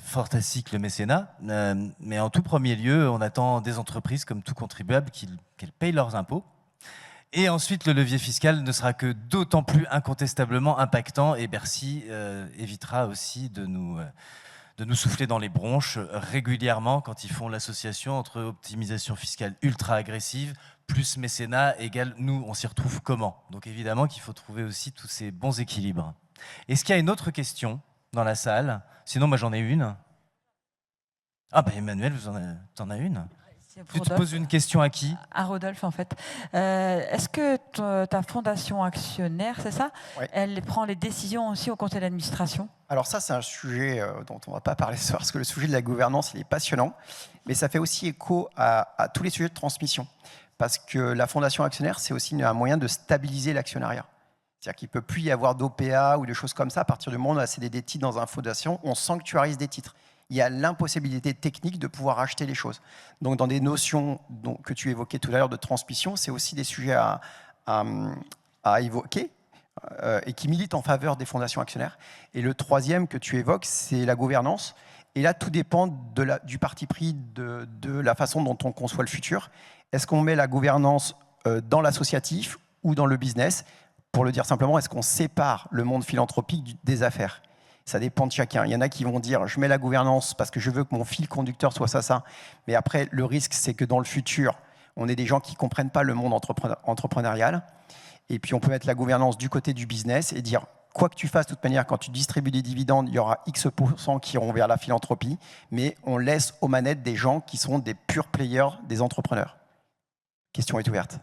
fantastique le mécénat, mais en tout premier lieu, on attend des entreprises comme tout contribuable qu'elles payent leurs impôts. Et ensuite, le levier fiscal ne sera que d'autant plus incontestablement impactant, et Bercy évitera aussi de nous souffler dans les bronches régulièrement quand ils font l'association entre optimisation fiscale ultra agressive plus mécénat égale nous, on s'y retrouve comment? Donc évidemment qu'il faut trouver aussi tous ces bons équilibres. Est-ce qu'il y a une autre question dans la salle? Sinon, moi j'en ai une. Ah bah Emmanuel, t'en as une? Tu te poses une question à qui? À Rodolphe, en fait. Est-ce que ta fondation actionnaire, c'est ça? Ouais. Elle prend les décisions aussi au conseil d'administration? Alors ça, c'est un sujet dont on ne va pas parler ce soir, parce que le sujet de la gouvernance, il est passionnant, mais ça fait aussi écho à tous les sujets de transmission, parce que la fondation actionnaire, c'est aussi un moyen de stabiliser l'actionnariat. C'est-à-dire qu'il ne peut plus y avoir d'OPA ou de choses comme ça. À partir du moment où on a cédé des titres dans une fondation, on sanctuarise des titres. Il y a l'impossibilité technique de pouvoir acheter les choses. Donc dans des notions que tu évoquais tout à l'heure de transmission, c'est aussi des sujets à évoquer et qui militent en faveur des fondations actionnaires. Et le troisième que tu évoques, c'est la gouvernance. Et là, tout dépend du parti pris, de la façon dont on conçoit le futur. Est-ce qu'on met la gouvernance dans l'associatif ou dans le business? Pour le dire simplement, est-ce qu'on sépare le monde philanthropique des affaires? Ça dépend de chacun. Il y en a qui vont dire « je mets la gouvernance parce que je veux que mon fil conducteur soit ça ». Mais après, le risque, c'est que dans le futur, on ait des gens qui ne comprennent pas le monde entrepreneurial. Et puis, on peut mettre la gouvernance du côté du business et dire « quoi que tu fasses, de toute manière, quand tu distribues des dividendes, il y aura X% qui iront vers la philanthropie. » Mais on laisse aux manettes des gens qui sont des purs players, des entrepreneurs. Question est ouverte.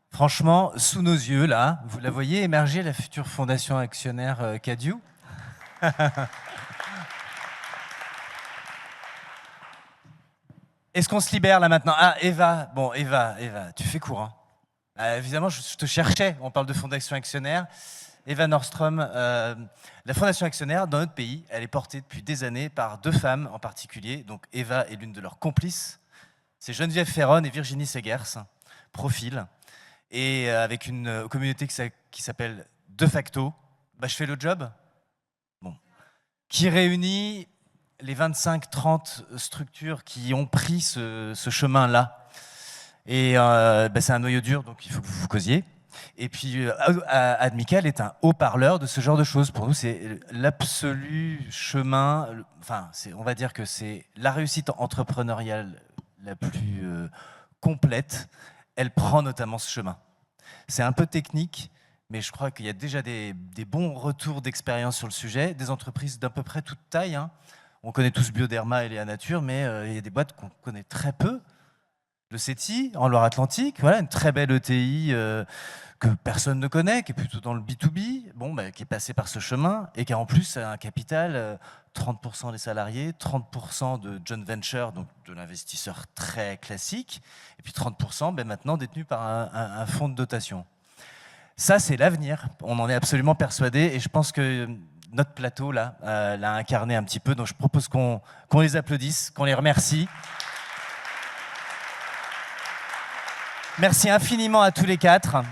Franchement, sous nos yeux, là, vous la voyez émerger, la future fondation actionnaire Cadieux? Est-ce qu'on se libère là maintenant? Ah, Eva, bon, Eva, tu fais court. Hein. Évidemment, je te cherchais, on parle de fondation actionnaire. Eva Nordstrom, la fondation actionnaire, dans notre pays, elle est portée depuis des années par deux femmes en particulier. Donc Eva est l'une de leurs complices. C'est Geneviève Ferron et Virginie Segers, profil. Et avec une communauté qui s'appelle De Facto, bah, je fais le job, bon, qui réunit les 25-30 structures qui ont pris ce chemin-là. Et bah, c'est un noyau dur, donc il faut que vous vous causiez. Et puis Admical est un haut-parleur de ce genre de choses. Pour nous, c'est l'absolu chemin, enfin, on va dire que c'est la réussite entrepreneuriale la plus complète. Elle prend notamment ce chemin. C'est un peu technique, mais je crois qu'il y a déjà des bons retours d'expérience sur le sujet, des entreprises d'à peu près toute taille. Hein. On connaît tous Bioderma et Léa Nature, mais il y a des boîtes qu'on connaît très peu. Le CETI, en Loire-Atlantique, voilà, une très belle ETI que personne ne connaît, qui est plutôt dans le B2B, bon, bah, qui est passé par ce chemin, et qui a en plus un capital, 30% des salariés, 30% de joint venture, donc de l'investisseur très classique, et puis 30% bah, maintenant détenu par un fonds de dotation. Ça, c'est l'avenir, on en est absolument persuadé, et je pense que notre plateau, là, l'a incarné un petit peu, donc je propose qu'on les applaudisse, qu'on les remercie. Merci infiniment à tous les quatre.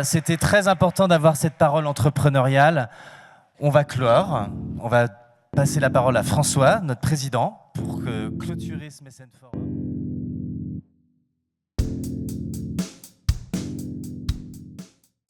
C'était très important d'avoir cette parole entrepreneuriale. On va clore. On va passer la parole à François, notre président, pour clôturer ce Mécène Forum.